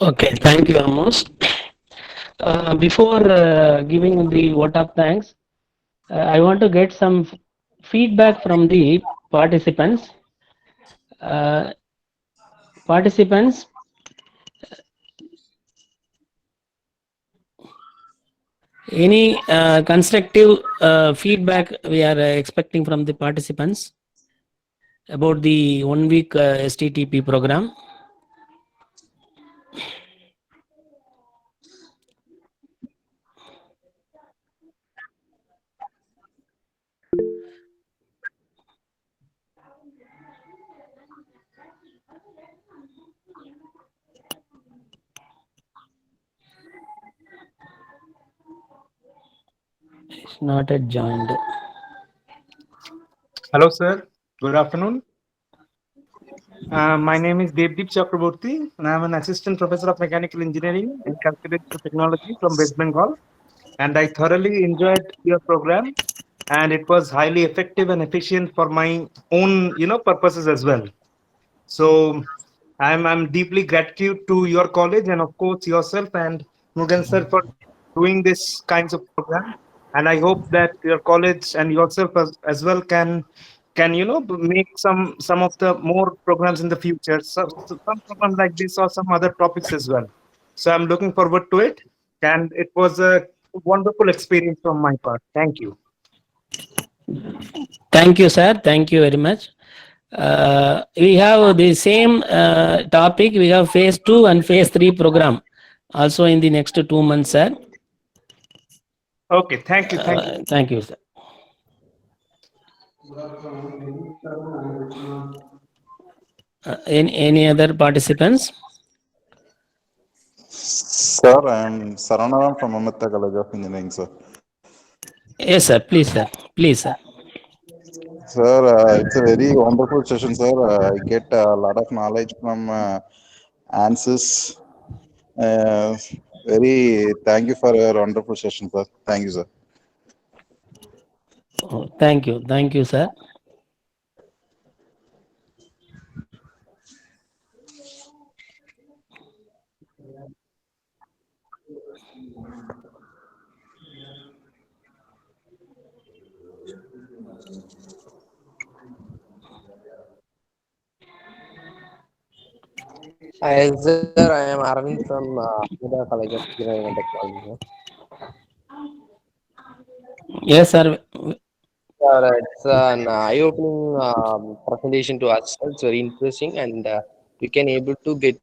Okay, thank you, Amos. Before giving the vote of thanks, I want to get some feedback from the participants. Uh, Participants, any constructive feedback we are expecting from the participants about the 1 week STTP program? It's not yet joined. Hello, sir. Good afternoon. My name is Devdeep Chakraborty, and I'm an assistant professor of mechanical engineering and calculation technology from West Bengal. And I thoroughly enjoyed your program, and it was highly effective and efficient for my own, purposes as well. So I'm deeply gratitude to your college and of course yourself and Mugan sir for doing this kinds of program. And I hope that your college and yourself as well can make some of the more programs in the future. So some program like this or some other topics as well. So I'm looking forward to it. And it was a wonderful experience from my part. Thank you. Thank you, sir. Thank you very much. We have the same topic. We have phase 2 and phase 3 program also in the next 2 months, sir. Okay, thank you. Thank you. Thank you, sir. Any other participants? Sir, I am Saranaram from Amrita College of Engineering, sir. Yes, sir. Please, sir. Please, sir. Sir, it's a very wonderful session, sir. I get a lot of knowledge from answers. Uh, very thank you for your wonderful session, sir. Thank you, sir. Oh, thank you. Thank you, sir. Hi, sir. I am Arvind from Amrita College of Engineering and Technology. Yes, sir. Sir, it's an eye-opening presentation to us. It's very interesting, and we can able to get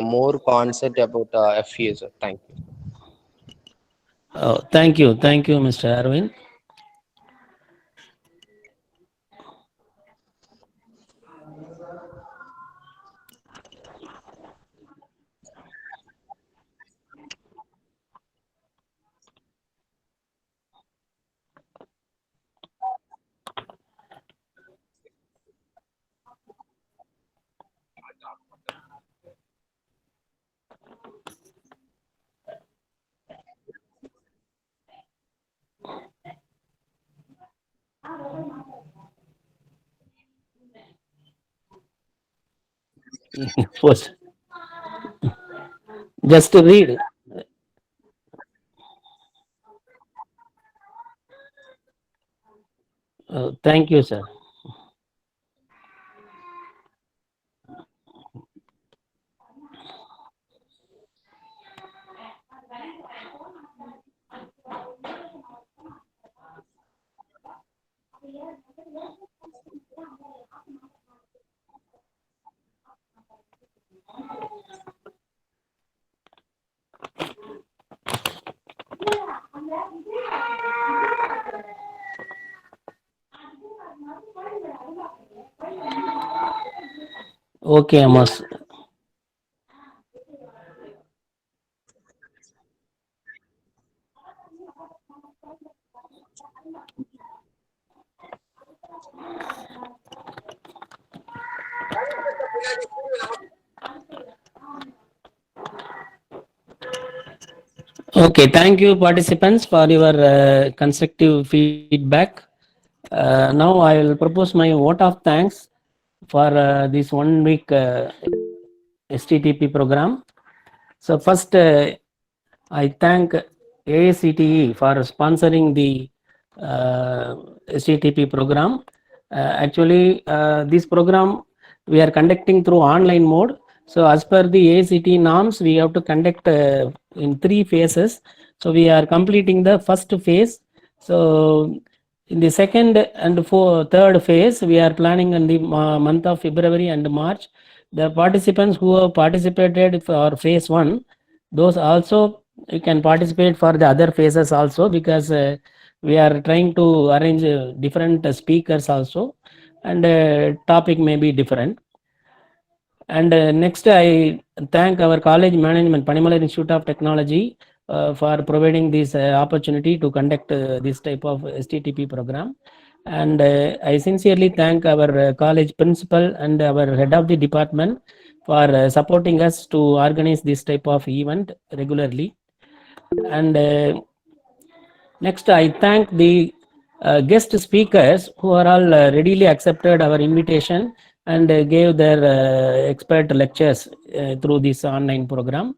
more concept about FEA. Sir, thank you. Oh, thank you. Thank you, Mr. Arvind. First, just to read. Thank you, sir. Okay, Amos. Okay, thank you, participants, for your constructive feedback. Now I will propose my vote of thanks for this 1 week STTP program. So first, I thank AICTE for sponsoring the STTP program. Actually, this program we are conducting through online mode. So as per the AICTE norms, we have to conduct in 3 phases. So we are completing the first phase. So in the second and third phase, we are planning in the month of February and March. The participants who have participated for phase 1, those also you can participate for the other phases also, because we are trying to arrange different speakers also, and topic may be different. And next, I thank our college management, Panimala Institute of Technology, for providing this opportunity to conduct this type of STTP program. And I sincerely thank our college principal and our head of the department for supporting us to organize this type of event regularly. And next, I thank the guest speakers who are all readily accepted our invitation and gave their expert lectures through this online program.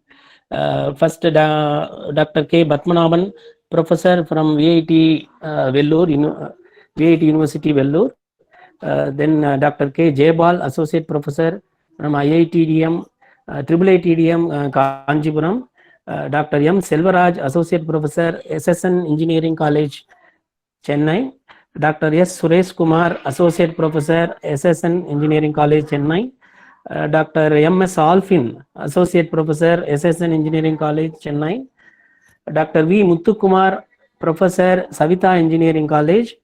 First, Dr. K. Batmanabhan, professor from VIT Vellore, VIT University Vellore. Then Dr. K. Jayabal, associate professor from IITDM, IIITDM Kanjipuram. Dr. M. Selvaraj, associate professor, SSN Engineering College, Chennai. Dr. S. Suresh Kumar, associate professor, SSN Engineering College, Chennai. Dr. M. S. Alfin, associate professor, SSN Engineering College, Chennai. Dr. V. Muthukumar, professor, Savita Engineering College.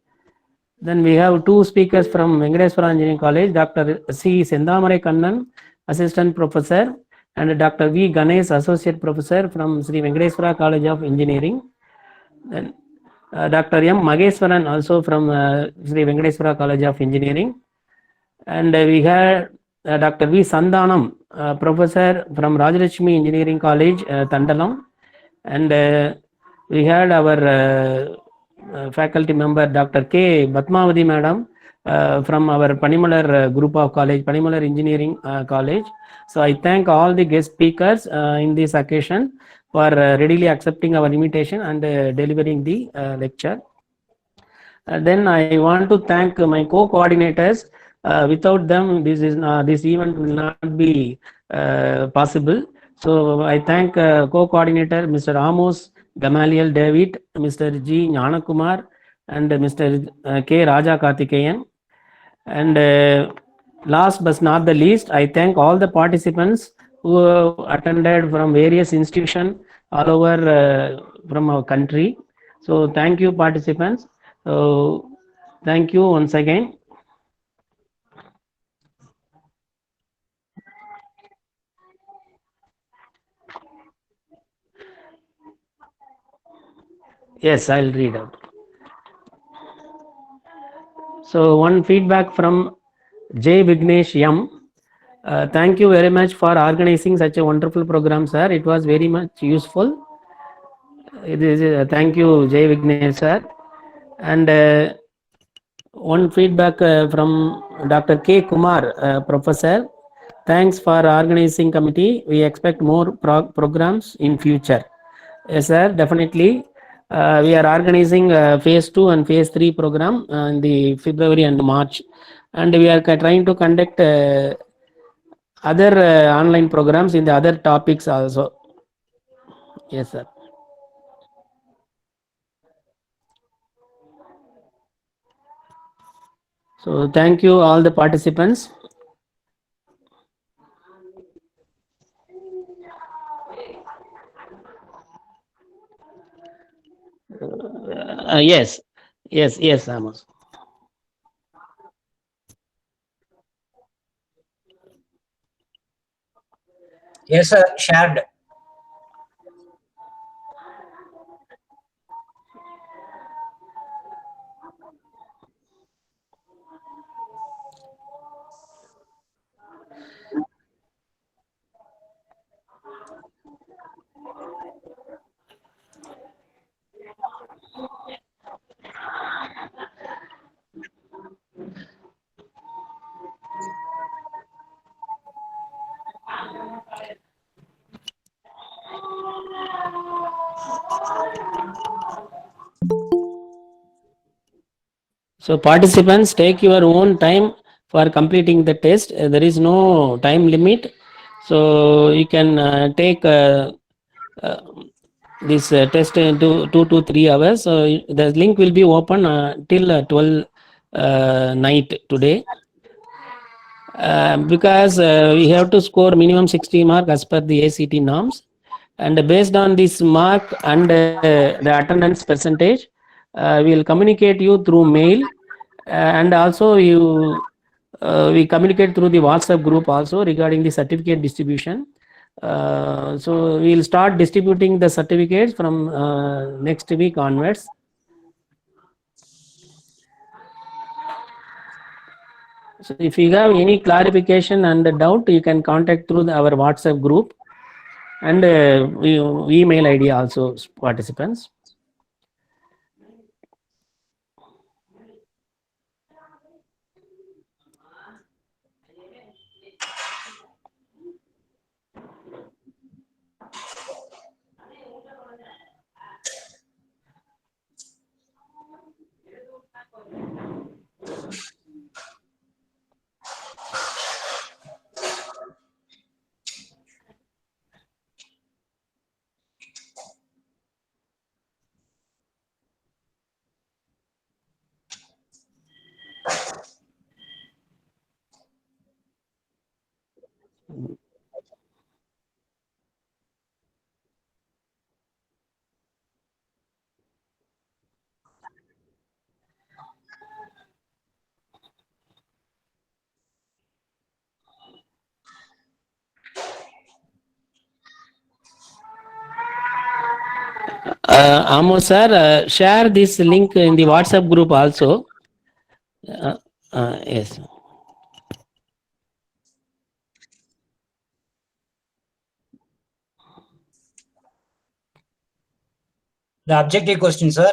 Then we have 2 speakers from Venkateswara Engineering College, Dr. C. Sendamarai Kannan, assistant professor, and Dr. V. Ganesh, associate professor from Sri Venkateswara College of Engineering. Then Dr. M. Mageswaran, also from Sri Venkateswara College of Engineering. And we had Dr. V. Sandanam, professor from Rajalakshmi Engineering College, Tandalam. And we had our faculty member Dr. K. Batmavati Madam from our Panimalar group of college, Panimalar Engineering College. So I thank all the guest speakers in this occasion for readily accepting our invitation and delivering the lecture. Then I want to thank my co-coordinators. Without them, this event will not be possible. So I thank co-coordinator Mr. Amos Gamaliel David, Mr. G. Gnanakumar, and Mr. K. Raja Karthikeyan. And last but not the least, I thank all the participants who have attended from various institutions all over from our country. So thank you, participants. So thank you once again. Yes, I'll read out. So one feedback from J. Vignesh M. Thank you very much for organizing such a wonderful program, sir. It was very much useful. Thank you, J. Vignesh, sir. And one feedback from Dr. K. Kumar, professor. Thanks for organizing committee. We expect more programs in future. Yes, sir, definitely. We are organizing phase 2 and phase 3 program in the February and March, and we are trying to conduct other online programs in the other topics also. Yes, sir. So thank you all the participants. Yes, yes, Amos. Yes, sir, shared. So participants, take your own time for completing the test. There is no time limit. So you can take this test into 2 to 3 hours. So the link will be open till 12 night today. Because we have to score minimum 60 mark as per the ACT norms, and based on this mark and the attendance percentage, we will communicate you through mail, and also we communicate through the WhatsApp group also regarding the certificate distribution. So we will start distributing the certificates from next week onwards. So if you have any clarification and doubt, you can contact through our WhatsApp group and email ID also, participants. Amos sir, share this link in the WhatsApp group also. Yes. The objective question, sir.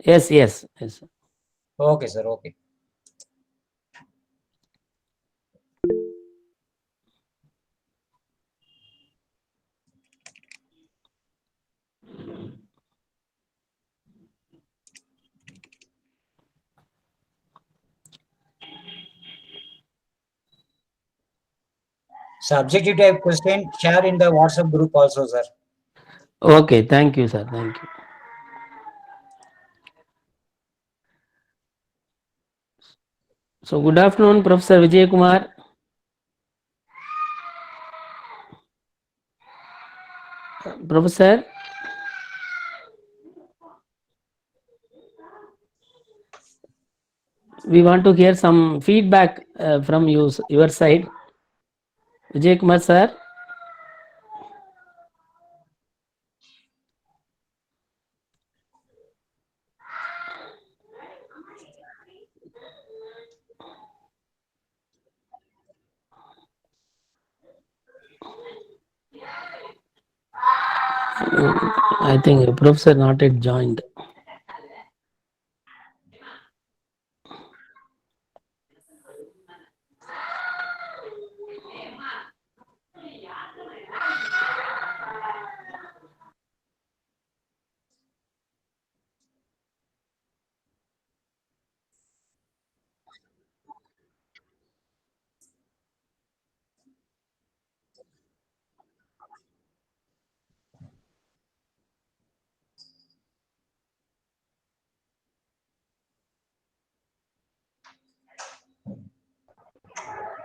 Yes, yes, yes. Okay, sir. Okay. So objective type question share in the WhatsApp group also, sir. Okay, thank you, sir. Thank you. So good afternoon, Professor Vijay Kumar. Professor. We want to hear some feedback from you, your side. Vijay Kumar sir. I think Professor not yet joined.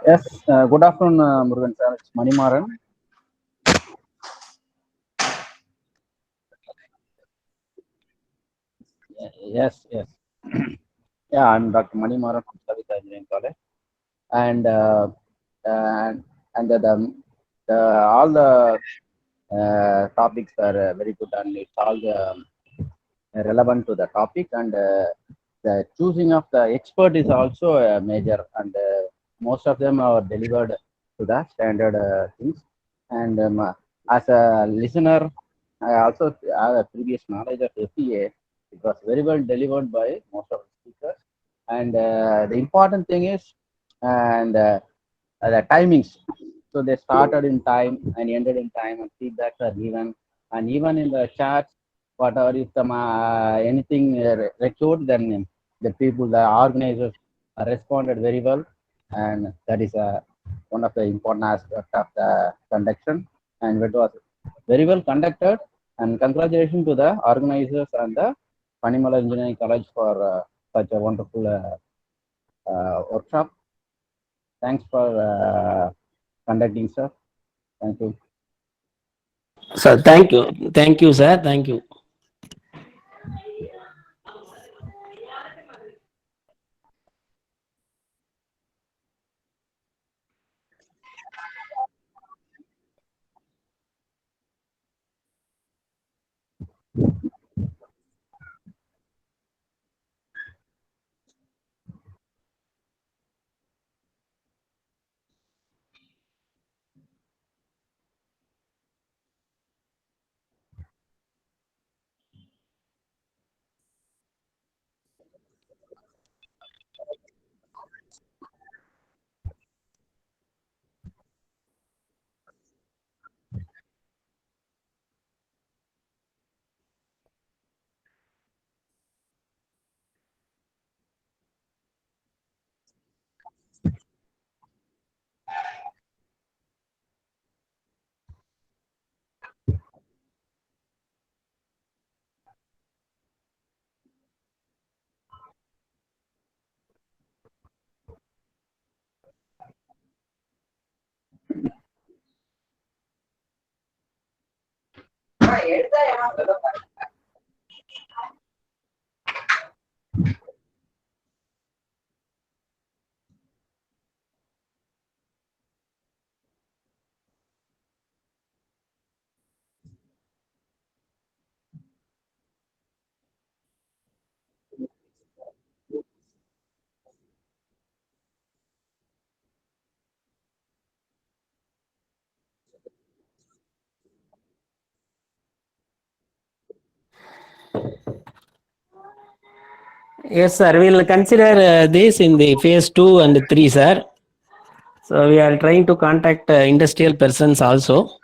Yes, good afternoon, Murugan sir. It's Manimaran. Yes, yes. Yeah, I'm Dr. Manimaran from Savita Engineering College, and all the topics are very good, and it's all relevant to the topic, and the choosing of the expert is also a major, and most of them are delivered to the standard things. And as a listener, I also have a previous knowledge of FEA. It was very well delivered by most of the speakers. And the important thing is, and the timings. So they started in time and ended in time, and feedbacks are given. And even in the chat, whatever if the anything recorded, then the people, the organizers responded very well, and that is one of the important aspects of the conduction, and it was very well conducted. And congratulations to the organizers and the Panimala Engineering College for such a wonderful workshop. Thanks for conducting, sir. Thank you. Sir, thank you, sir. Thank you. Yes, sir. We'll consider this in the phase 2 and 3, sir. So we are trying to contact industrial persons also.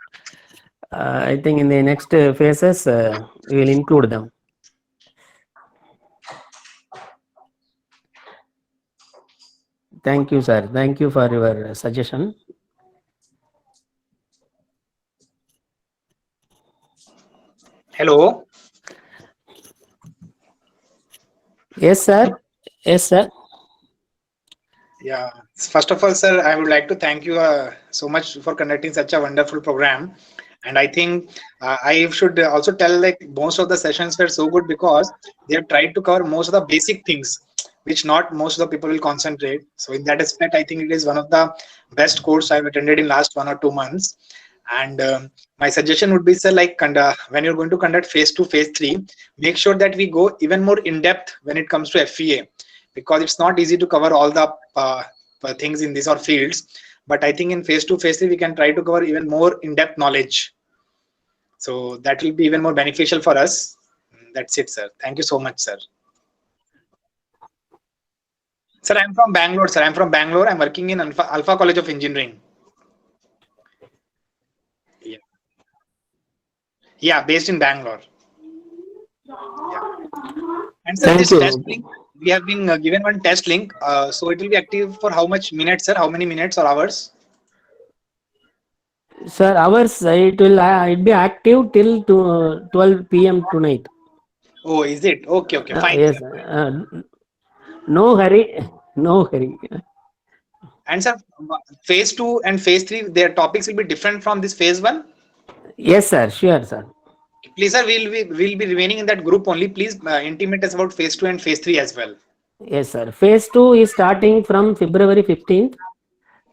I think in the next phases, we will include them. Thank you, sir. Thank you for your suggestion. Hello. Yes, sir. Yes, sir. Yeah. First of all, sir, I would like to thank you so much for conducting such a wonderful program. And I think I should also tell, like, most of the sessions were so good because they have tried to cover most of the basic things, which not most of the people will concentrate. So in that aspect, I think it is one of the best course I've attended in last 1 or 2 months. And my suggestion would be, sir, like, when you're going to conduct phase 2, phase 3, make sure that we go even more in depth when it comes to FEA, because it's not easy to cover all the things in these or fields. But I think in phase 2, phase 3, we can try to cover even more in-depth knowledge. So that will be even more beneficial for us. That's it, sir. Thank you so much, sir. Sir, I'm from Bangalore, sir. I'm from Bangalore. I'm working in Alpha College of Engineering. Yeah, based in Bangalore. Yeah. And sir, Thank this you. test link, we have been given one test link. So it will be active for how much minutes, sir? How many minutes or hours? Sir, ours, it will be active till 12 p.m. tonight. Oh, is it? Okay, okay, fine. Yes. Sir. No hurry. No hurry. And sir, phase 2 and phase 3, their topics will be different from this phase 1? Yes, sir. Sure, sir. Please, sir, we'll be remaining in that group only. Please intimate us about phase 2 and phase 3 as well. Yes, sir. Phase 2 is starting from February 15th.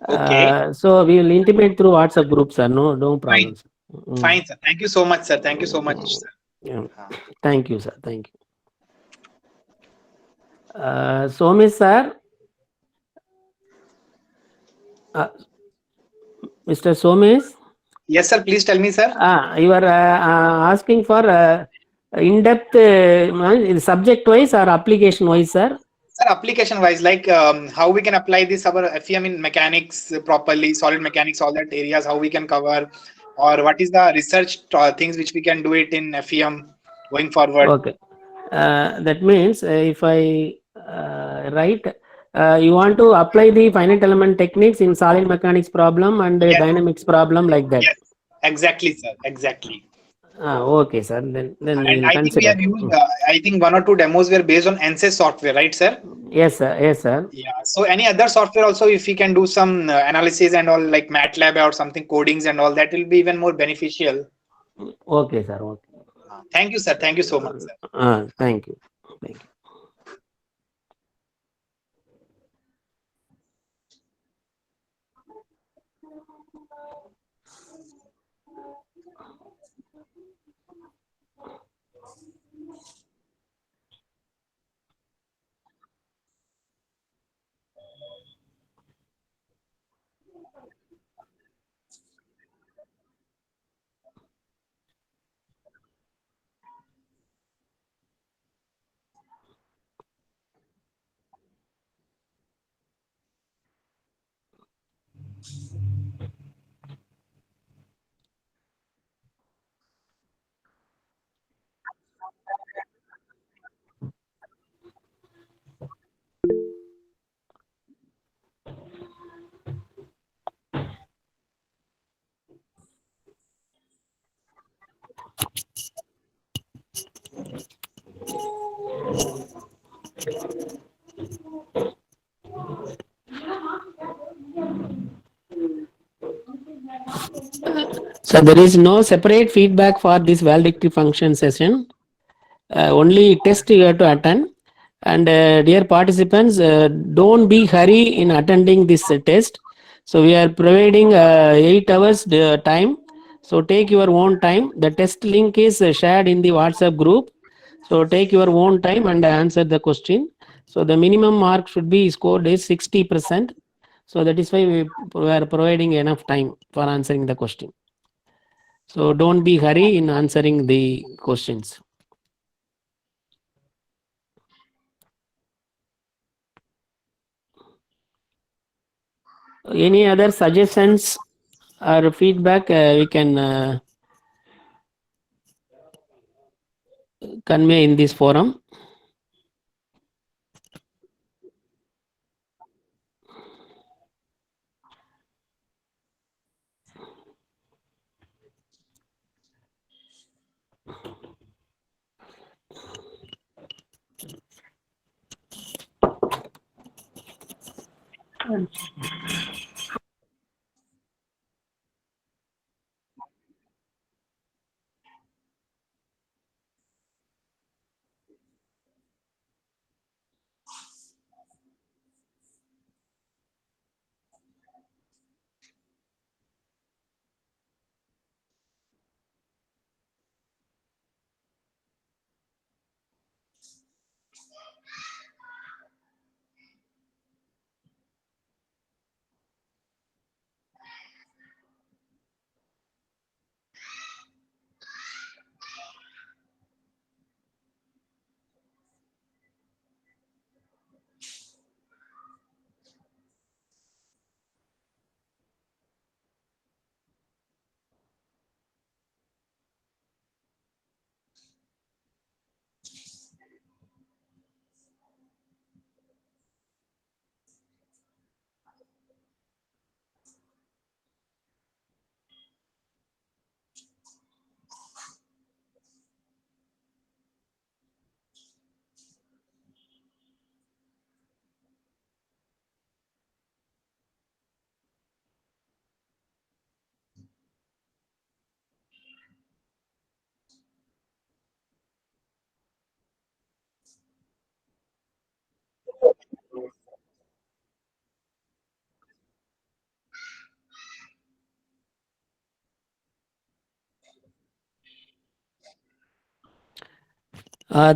Okay. So we will intimate through WhatsApp group, sir. No problem. Fine. Fine, sir. Thank you so much, sir. Thank you so much, sir. Yeah. Thank you, sir. Thank you. Somesh, sir. Mr. Somesh. Yes, sir. Please tell me, sir. You are asking for in-depth subject-wise or application-wise, sir? Sir, application-wise, like how we can apply this our FEM in mechanics properly, solid mechanics, all that areas, how we can cover, or what is the research things which we can do it in FEM going forward. Okay. That means if I right? You want to apply the finite element techniques in solid mechanics problem and Yes. dynamics problem like that. Yes, exactly, sir. Exactly. Okay, sir. Then And we'll I think we consider. have used, I think 1 or 2 demos were based on NSYS software, right, sir? Yes, sir. Yes, sir. Yeah. So any other software also, if we can do some analysis and all, like MATLAB or something, codings and all, that will be even more beneficial. Okay, sir. Okay. Thank you, sir. Thank you so much, sir. Thank you. Thank you. So there is no separate feedback for this valedictory function session. Only test you have to attend. And dear participants, don't be hurry in attending this test. So we are providing 8 hours time. So take your own time. The test link is shared in the WhatsApp group. So take your own time and answer the question. So the minimum mark should be scored is 60%. So that is why we are providing enough time for answering the question. So don't be hurry in answering the questions. Any other suggestions or feedback we can convey in this forum?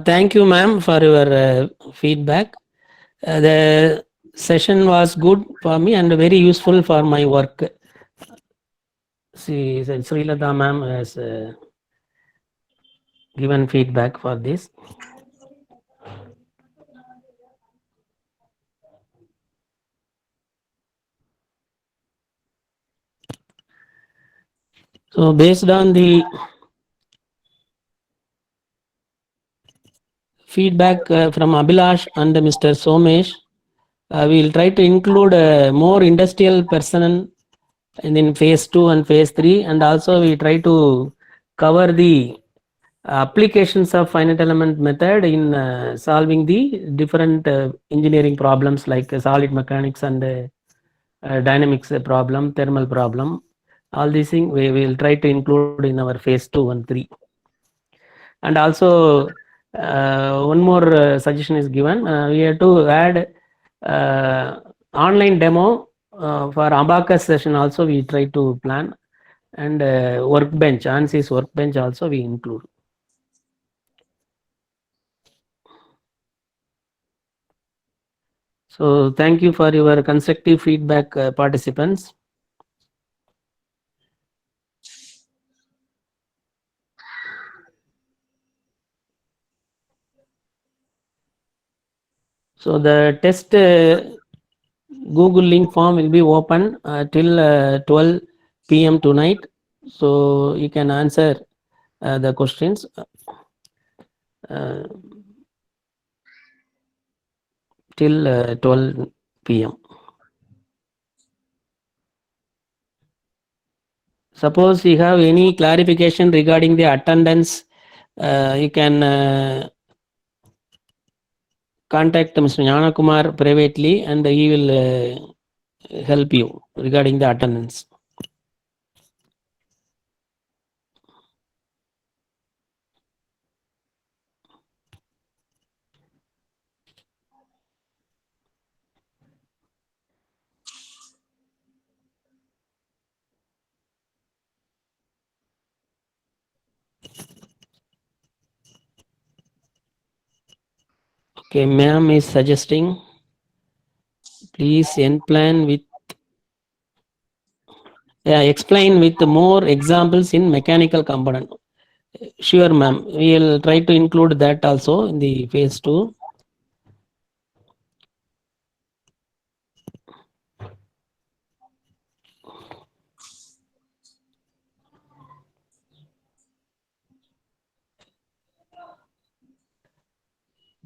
Thank you, ma'am, for your feedback. The session was good for me and very useful for my work. See, Srilata ma'am has given feedback for this. So based on the feedback from Abhilash and Mr. Somesh. We will try to include more industrial personnel in phase 2 and phase 3, and also we try to cover the applications of finite element method in solving the different engineering problems like solid mechanics and dynamics problem, thermal problem. All these things we will try to include in our phase 2 and 3. And also one more suggestion is given. We have to add online demo for Abacus session also we try to plan, and workbench, ANSYS workbench also we include. So thank you for your constructive feedback, participants. So the test Google link form will be open till 12 p.m. tonight. So you can answer the questions till 12 p.m. Suppose you have any clarification regarding the attendance, you can contact Mr. Jnana Kumar privately, and he will help you regarding the attendance. Okay, ma'am is suggesting, please explain with more examples in mechanical component. Sure, ma'am. We will try to include that also in the phase 2.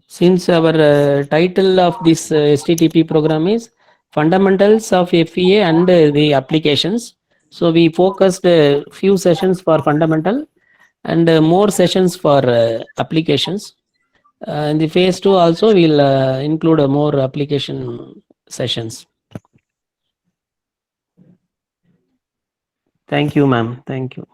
Since our title of this STTP program is Fundamentals of FEA and the Applications, so we focused a few sessions for fundamental and more sessions for applications. In the phase 2 also we'll include more application sessions. Thank you, ma'am. Thank you.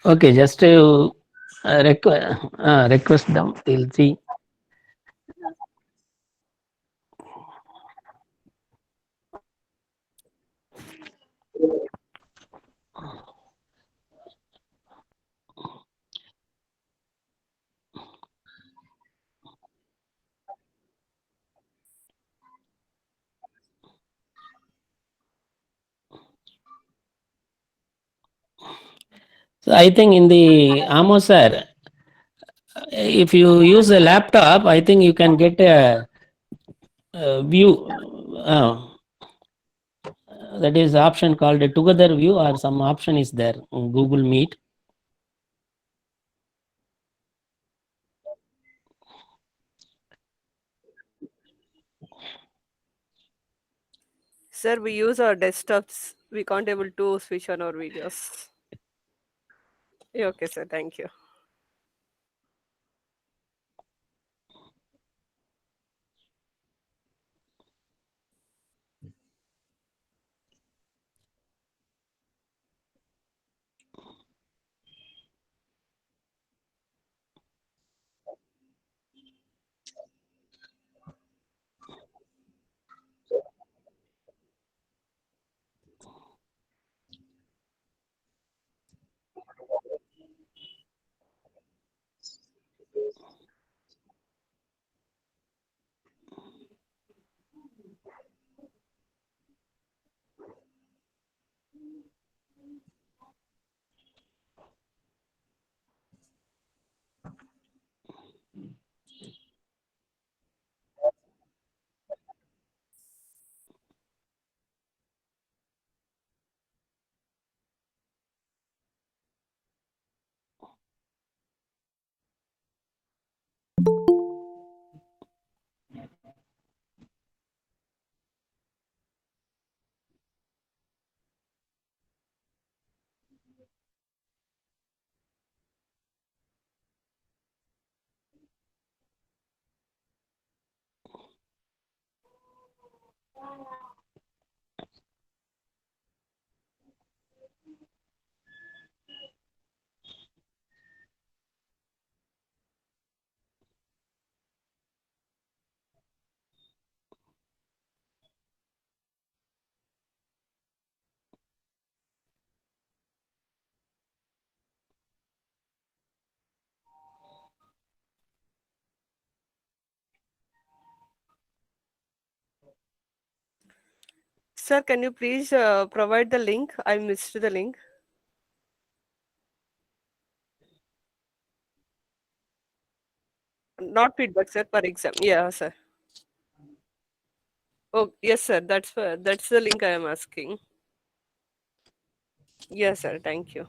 Okay, just to request them, we'll see. So I think in the Amos sir, if you use a laptop, I think you can get a view. That is option called a together view, or some option is there on Google Meet. Sir, we use our desktops. We can't able to switch on our videos. Yeah, okay, sir. Thank you. Sir, can you please provide the link? I missed the link. Not feedback, sir, per exam. Yeah, sir. Oh, yes, sir. That's the link I am asking. Yes, sir. Thank you.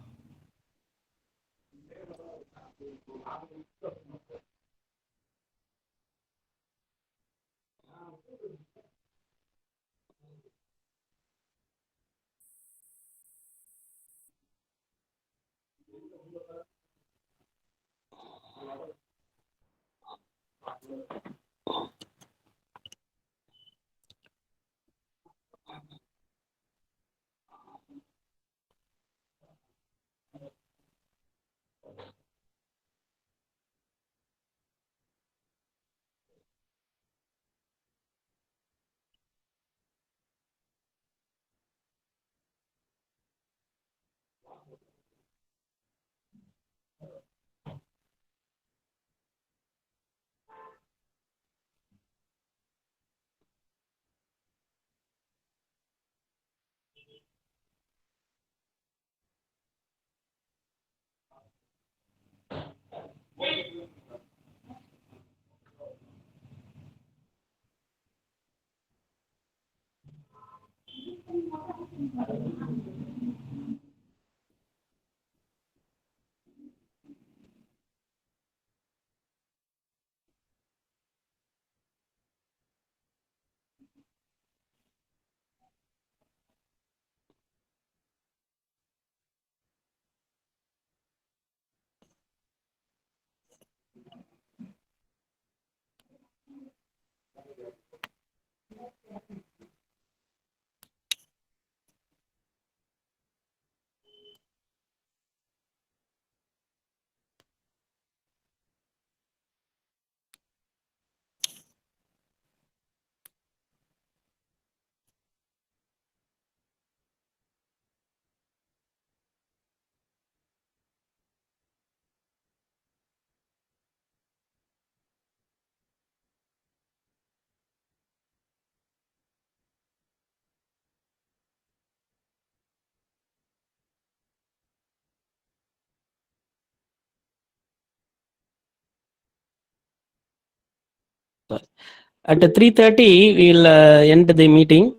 At 3:30, we'll end the meeting.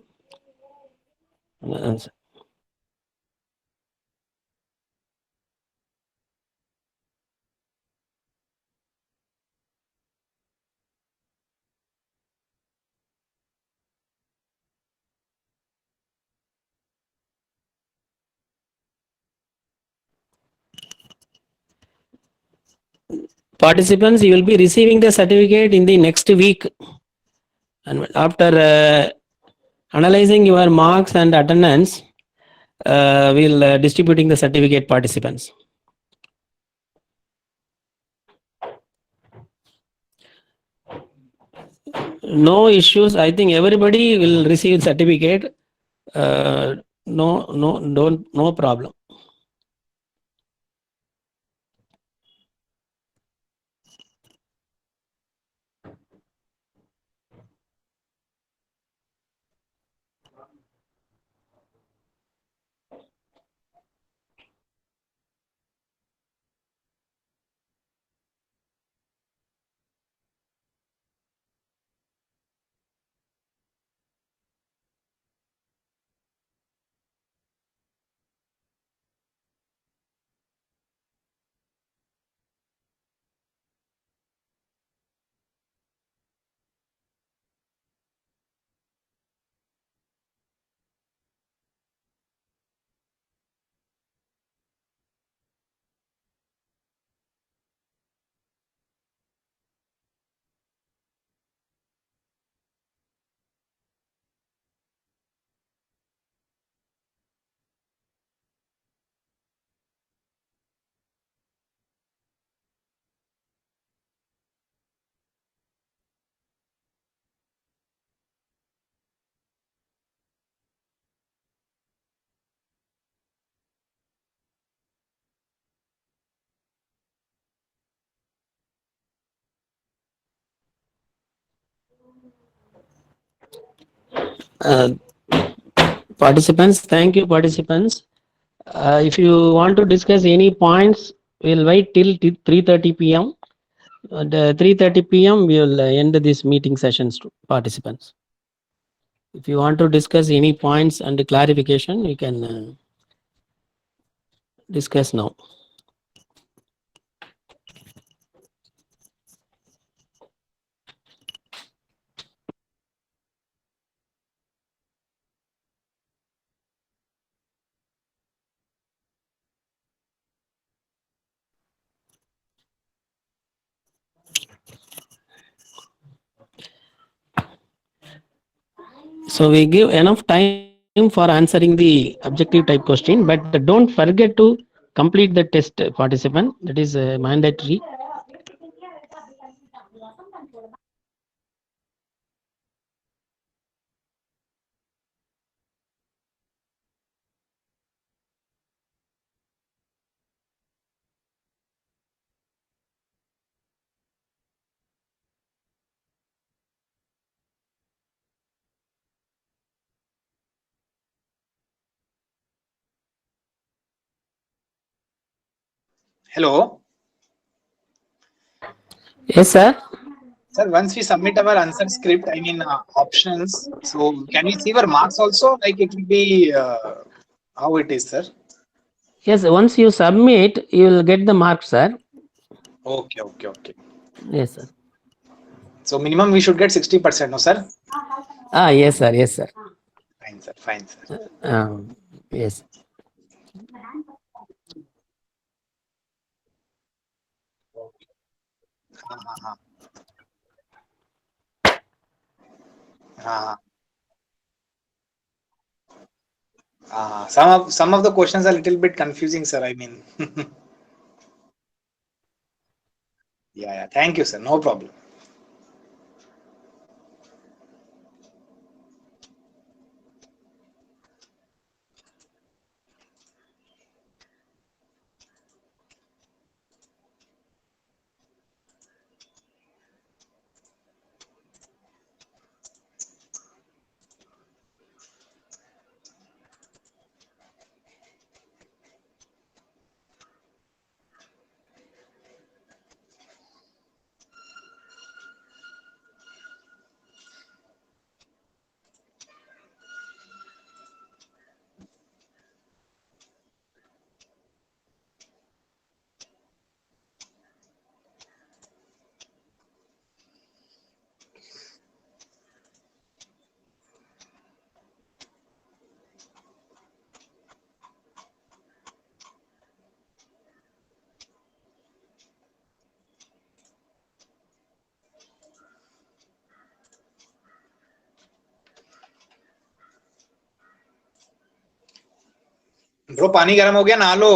Participants, you will be receiving the certificate in the next week. And after analyzing your marks and attendance, we'll distributing the certificate participants. No issues. I think everybody will receive certificate. No problem. Participants, thank you, participants. If you want to discuss any points, we'll wait till 3:30 p.m. At 3:30 p.m., we will end this meeting sessions to participants. If you want to discuss any points and clarification, you can discuss now. So we give enough time for answering the objective type question, but don't forget to complete the test, participant. That is mandatory. Hello. Yes, sir. Sir, once we submit our answer script, I mean options, so can we see our marks also? Like it will be how it is, sir? Yes, once you submit, you will get the marks, sir. Okay, okay, okay. Yes, sir. So minimum we should get 60%, no, sir? Yes, sir. Yes, sir. Fine, sir. Fine, sir. Yes. Uh, uh, some of the questions are a little bit confusing, sir. I mean, yeah, yeah. Thank you, sir. No problem. Bro पानी गर्म हो गया, नहा लो.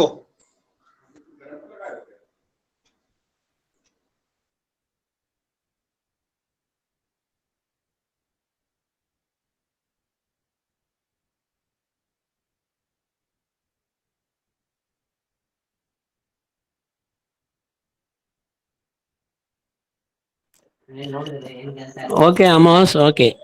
Okay, Amos. Okay.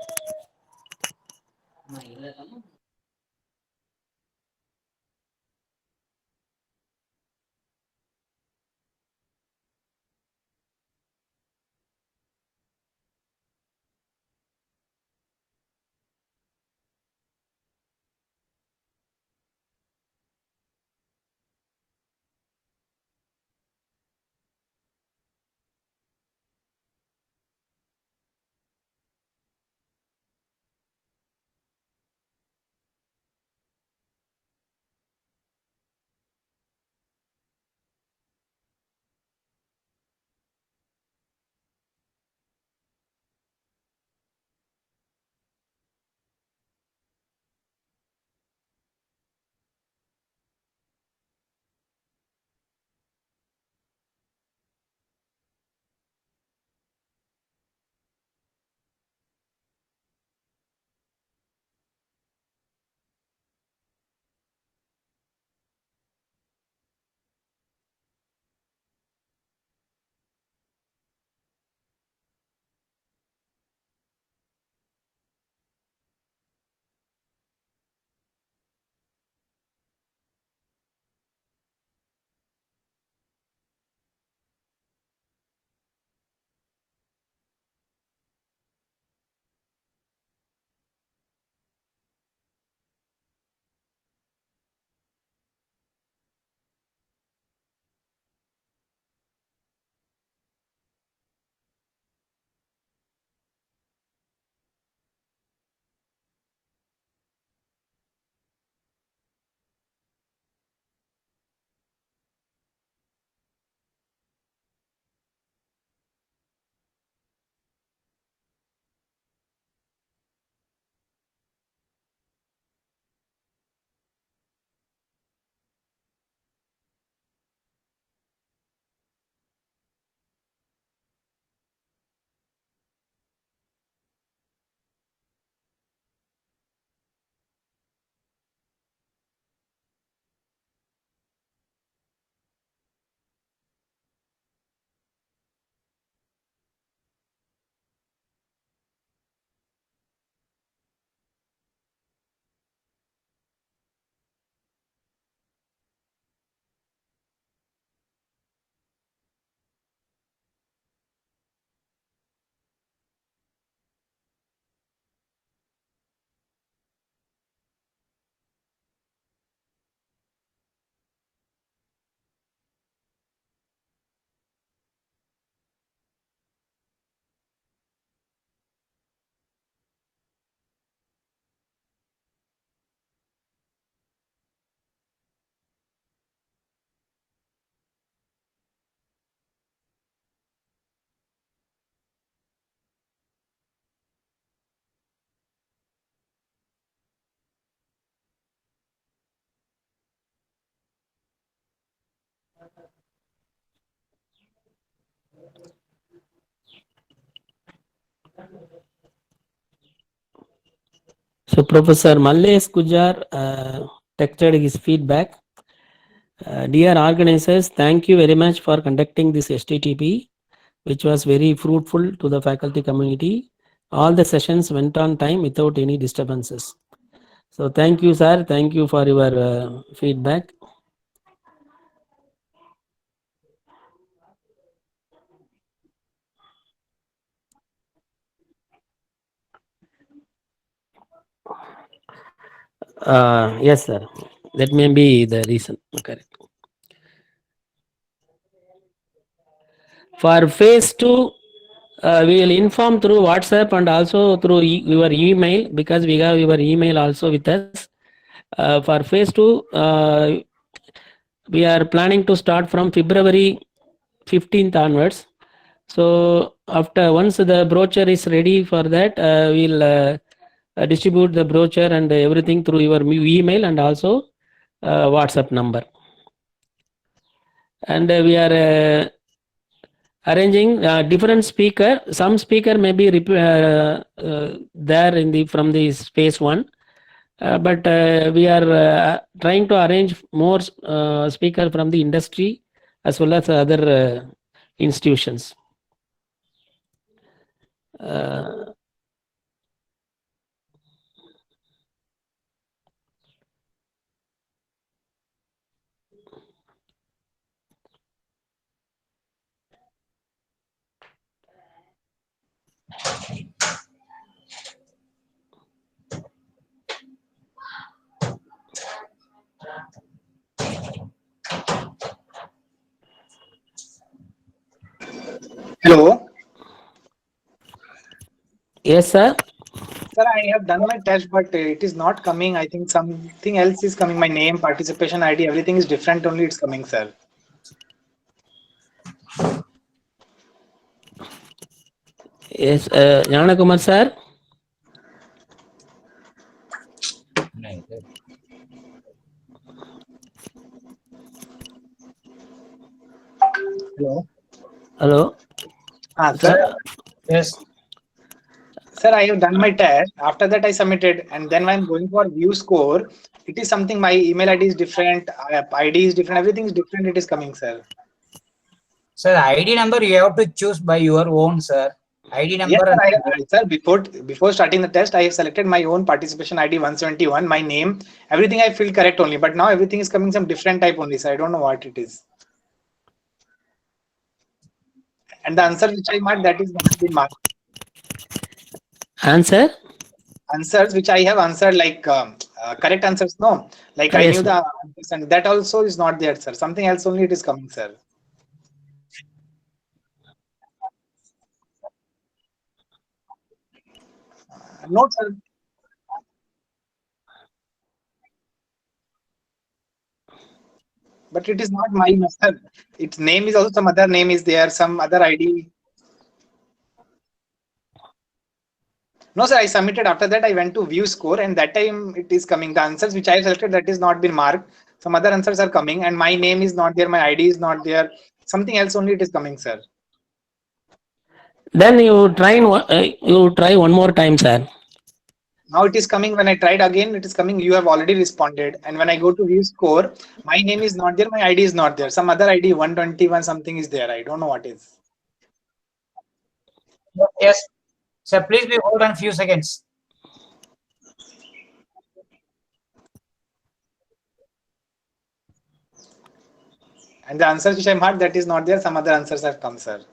So Professor Mallesh Gujar texted his feedback. Dear organizers, thank you very much for conducting this STTP, which was very fruitful to the faculty community. All the sessions went on time without any disturbances. So thank you, sir. Thank you for your feedback. Yes, sir. That may be the reason. Correct. For phase 2, we will inform through WhatsApp and also through your email, because we have your email also with us. For phase 2, we are planning to start from February 15th onwards. So after once the brochure is ready for that, we'll distribute the brochure and everything through your email and also WhatsApp number. And we are arranging different speaker. Some speaker may be there in the from the phase 1, but we are trying to arrange more speaker from the industry as well as other institutions. Hello. Yes, sir. Sir, I have done my test, but it is not coming. I think something else is coming. My name, participation ID, everything is different. Only it's coming, sir. Yes, Janakumar sir. Hello. Hello. Sir. Yes. Sir, I have done my test. After that, I submitted, and then when I'm going for view score, it is something. My email ID is different, ID is different, everything is different. It is coming, sir. Sir, ID number you have to choose by your own, sir. ID number. Yes, sir, before starting the test, I have selected my own participation ID 171, my name, everything I filled correct only. But now everything is coming some different type only, so I don't know what it is. And the answer which I marked, that is not been marked. Answer? Answers which I have answered, like correct answers, no. Like I Yes, knew the answers, and that also is not there, sir. Something else only it is coming, sir. No, sir. But it is not my sir. Its name is also some other name is there, some other ID. No, sir, I submitted. After that, I went to view score, and that time it is coming. The answers which I have selected, that is not been marked. Some other answers are coming, and my name is not there, my ID is not there. Something else only it is coming, sir. Then you try one more time, sir. Now it is coming. When I tried again, it is coming. You have already responded. And when I go to view score, my name is not there, my ID is not there. Some other ID 121 something is there. I don't know what is. Yes. Sir, please be hold on a few seconds. And the answers which I marked, that is not there. Some other answers have come, sir.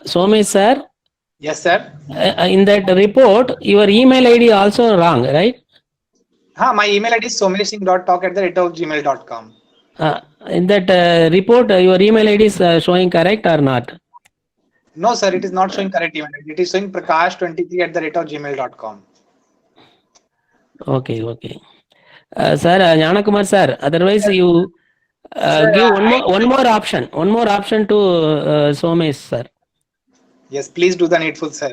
Somesh sir. Yes, sir. In that report, your email ID also wrong, right? My email ID is someshsingh.talk@gmail.com. In that report, your email ID is showing correct or not? No, sir, it is not showing correct email ID. It is showing prakash23@gmail.com. Okay. Sir, Janakumar sir, otherwise you Sir, Give one more option to Somesh, sir. Yes, please do the needful, sir.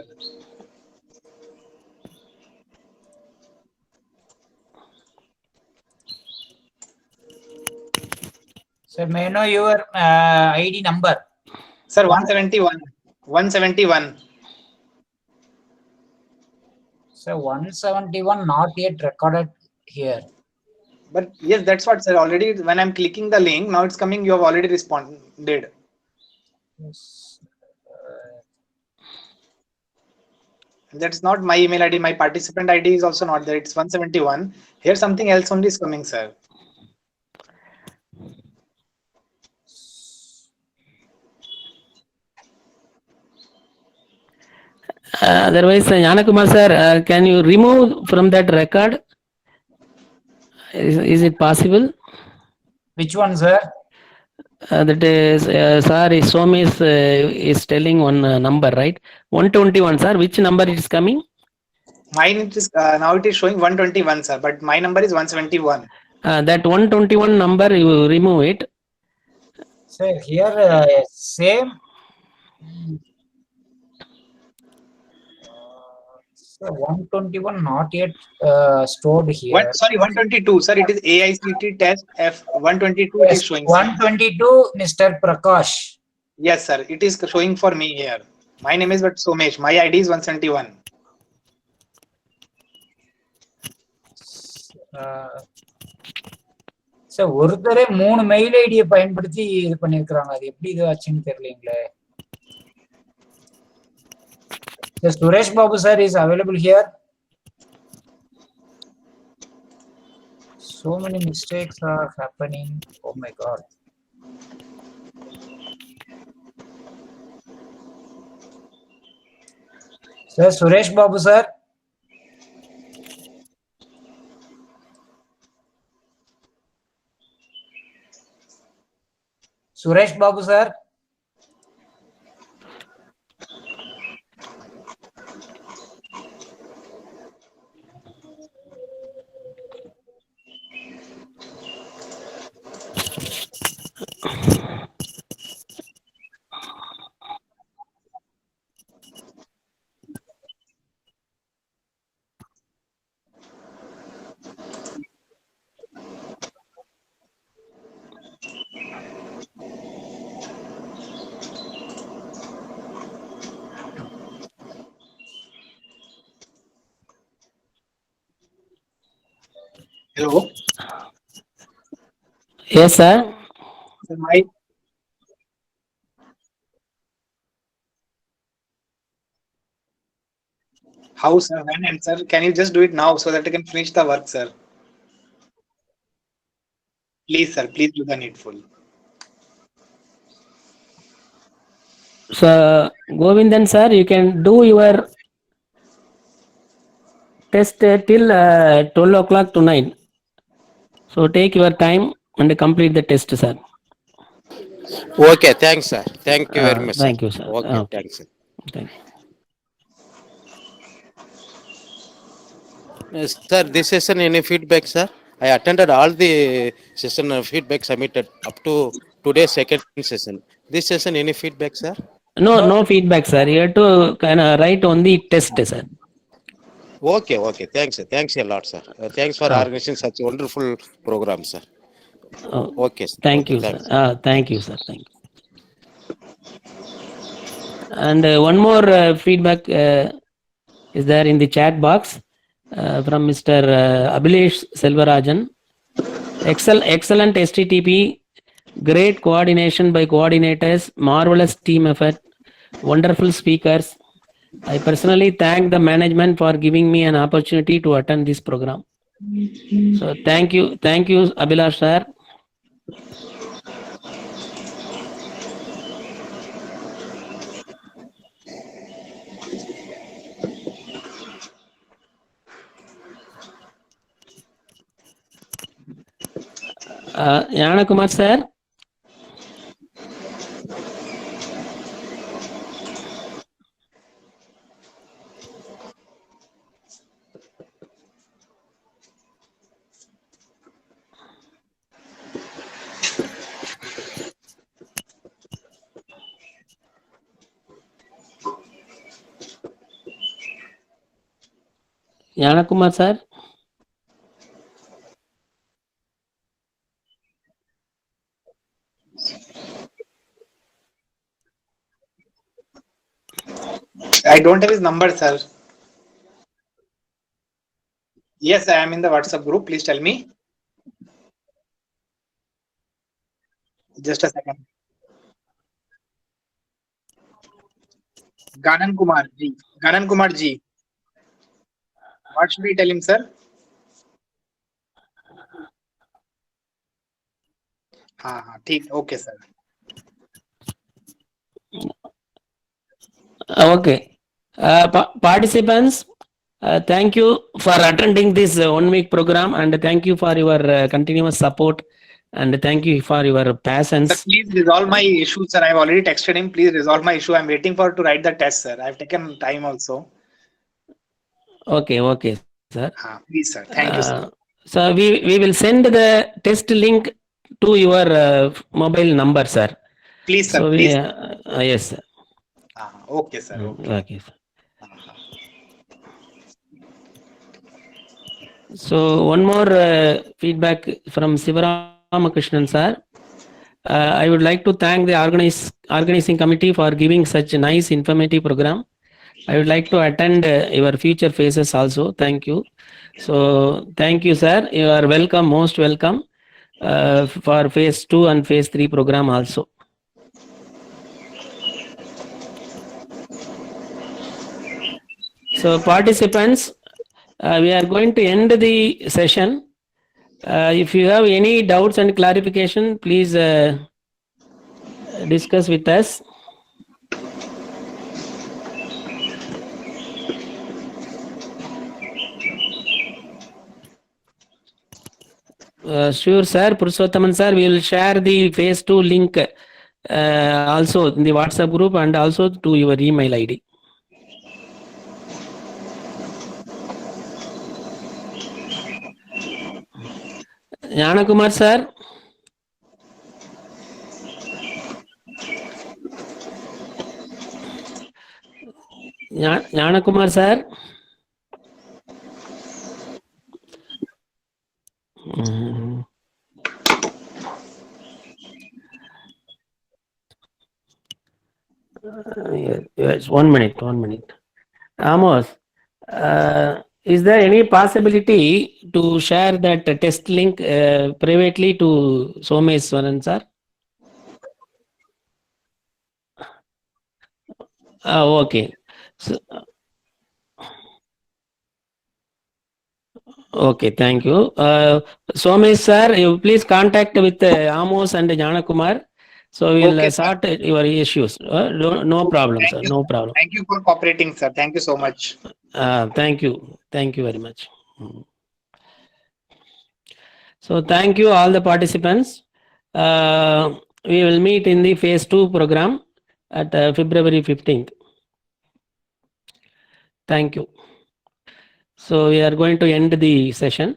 sir, may I know your ID number? Sir, 171. 171. Sir, 171 not yet recorded here. But yes, that's what, sir. Already, when I'm clicking the link, now it's coming. You have already responded. Yes. That's not my email ID. My participant ID is also not there. It's 171. Here, something else only is coming, sir. Otherwise, Janakumar sir, can you remove from that record? Is it possible? Which one, sir? That is, sir, Somesh is telling one number, right? 121, sir. Which number is coming? Mine it is now it is showing 121, sir. But my number is 171. That 121 number, you remove it. Sir, here same. Sir, 121 not yet stored here. Sorry, 122, sir. It is AICT test F 122. It is showing. 122, Mr. Prakash. Yes, sir. It is showing for me here. My name is but Somesh. My ID is 171. Sir ஒருத்தரே 3 mail ஐடியை பயன்படுத்தி இது பண்ணிருக்காங்க. அது எப்படி இது ஆச்சுன்னு தெரியலீங்களே. Suresh Babu sir is available here. So many mistakes are happening. Oh my God. Sir, Suresh Babu sir. Suresh Babu sir. Hello. Yes, sir. Sir, how, sir? When and sir, can you just do it now so that I can finish the work, sir? Please, sir. Please do the needful. So, Govindan sir, you can do your test till 12 o'clock tonight. So, take your time and complete the test, sir. Okay, thanks, sir. Thank you very much, sir. Thank you, sir. Okay, thanks, sir. Thank you. Sir, this session, any feedback, sir? I attended all the session feedback submitted up to today's second session. This session, any feedback, sir? No feedback, sir. You have to kind of write on the test, sir. Okay, thanks, sir. Thanks a lot, sir. Thanks for organizing such a wonderful program, sir. Okay, sir. Thank you, thanks. sir. Thank you, sir. Thank you. And one more feedback is there in the chat box from Mr. Abhilesh Selvarajan. Excellent STTP, great coordination by coordinators, marvelous team effort, wonderful speakers. I personally thank the management for giving me an opportunity to attend this program. So thank you, Abhilash sir. Janakumar sir. Yanakumar sir. I don't have his number, sir. Yes, I am in the WhatsApp group. Please tell me. Just a second. Ganan Kumar ji. Ganan Kumar ji. What should we tell him, sir? ठीक. Okay, sir. Okay. Participants, thank you for attending this 1 week program, and thank you for your continuous support, and thank you for your Sir, patience. please resolve my issue, sir. I've already texted him. Please resolve my issue. I'm waiting for to write the test, sir. I've taken time also. Okay, okay, sir. Please, sir. Thank you, sir. So we will send the test link to your mobile number, sir. Please, sir. So Please. yes, sir. Okay, sir. Okay. Okay, sir. So one more feedback from Sivaramakrishnan sir. I would like to thank the organizing committee for giving such a nice informative program. I would like to attend your future phases also. Thank you. So thank you, sir. You are welcome, most welcome for phase 2 and phase 3 program also. So participants, we are going to end the session. If you have any doubts and clarification, please discuss with us. Sure, sir. Purushothaman sir, we will share the phase 2 link also in the WhatsApp group and also to your email ID. Yanakumar sir. Yanakumar sir. Yes, 1 minute. Amos, is there any possibility to share that test link privately to Someswaran sir? Okay. So, okay, thank you. Somesh sir, you please contact with Amos and Janakumar. So we'll Okay, sort your issues. No problem, Thank sir. you, No sir. problem. Thank you for cooperating, sir. Thank you so much. Thank you. Thank you very much. So thank you all the participants. We will meet in the phase 2 program at February 15th. Thank you. So we are going to end the session.